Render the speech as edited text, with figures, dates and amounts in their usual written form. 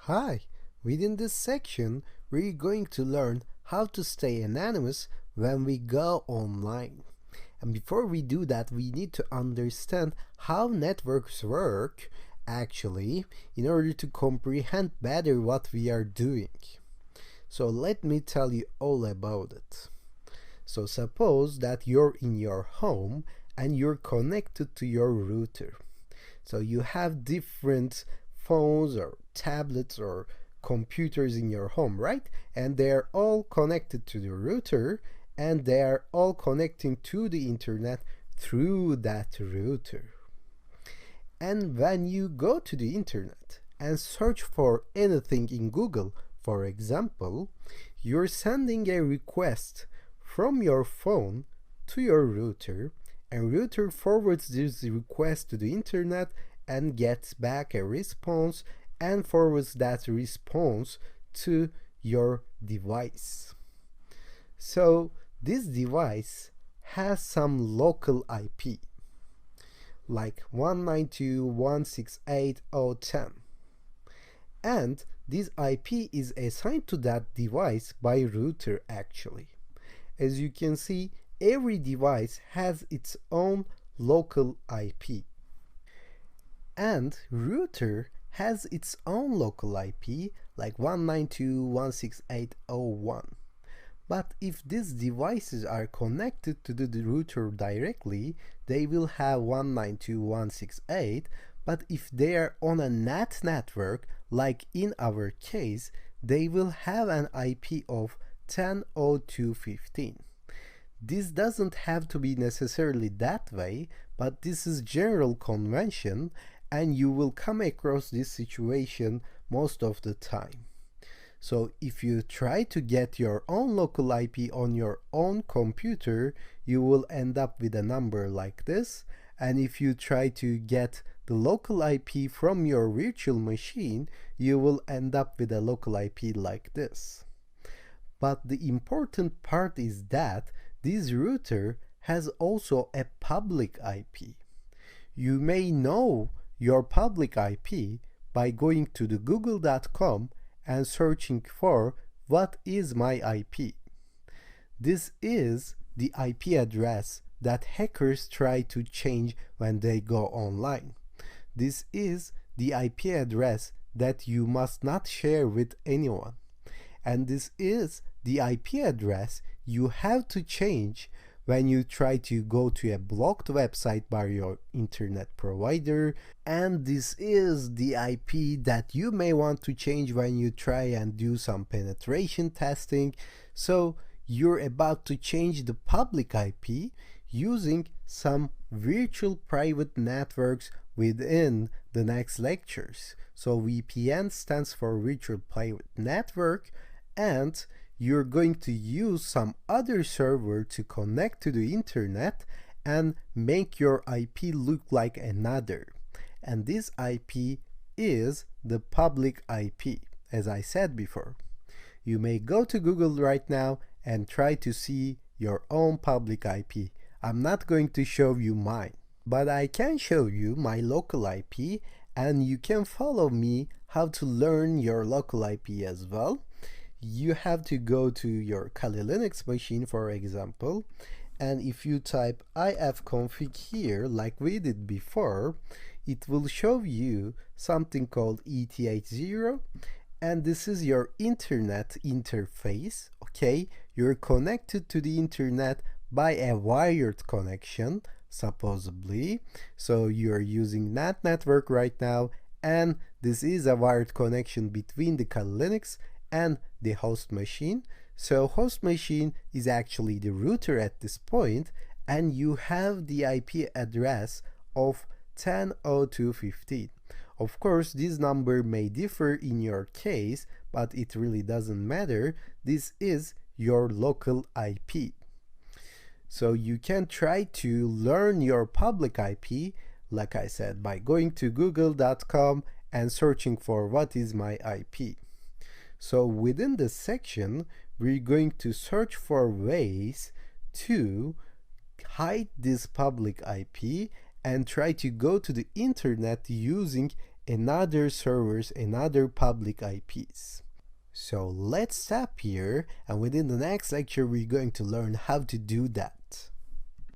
Hi, within this section, we're going to learn how to stay anonymous when we go online. And before we do that, we need to understand how networks work actually in order to comprehend better what we are doing. So let me tell you all about it. So suppose that you're in your home and you're connected to your router. So you have different phones or tablets or computers in your home, right? And they're all connected to the router and they are all connecting to the internet through that router. And when you go to the internet and search for anything in Google, for example, you're sending a request from your phone to your router, and router forwards this request to the internet and gets back a response and forwards that response to your device. So this device has some local IP like 192.168.0.10, and this IP is assigned to that device by router actually. As you can see, every device has its own local IP. And router has its own local IP like 192.168.0.1. But if these devices are connected to the router directly, they will have 192.168, but if they are on a NAT network, like in our case, they will have an IP of 10.02.15. This doesn't have to be necessarily that way, but this is general convention, and you will come across this situation most of the time. So if you try to get your own local IP on your own computer, you will end up with a number like this. And if you try to get the local IP from your virtual machine, you will end up with a local IP like this. But the important part is that this router has also a public IP. You may know your public IP by going to the google.com and searching for what is my IP. This is the IP address that hackers try to change when they go online. This is the IP address that you must not share with anyone. And this is the IP address you have to change when you try to go to a blocked website by your internet provider, and this is the IP that you may want to change when you try and do some penetration testing. So you're about to change the public IP using some virtual private networks within the next lectures. So VPN stands for virtual private network, and you're going to use some other server to connect to the internet and make your IP look like another. And this IP is the public IP, as I said before. You may go to Google right now and try to see your own public IP. I'm not going to show you mine, but I can show you my local IP, and you can follow me how to learn your local IP as well. You have to go to your Kali Linux machine, for example, and if you type ifconfig here like we did before, it will show you something called ETH0, and this is your internet interface. Okay, you're connected to the internet by a wired connection supposedly, so you're using NAT network right now, and this is a wired connection between the Kali Linux and the host machine. So host machine is actually the router at this point, and you have the IP address of 10.02.15. Of course, this number may differ in your case, but it really doesn't matter. This is your local IP. So you can try to learn your public IP, like I said, by going to google.com and searching for what is my IP. So within this section, we're going to search for ways to hide this public IP and try to go to the internet using another servers, another public IPs. So let's stop here, and within the next lecture we're going to learn how to do that.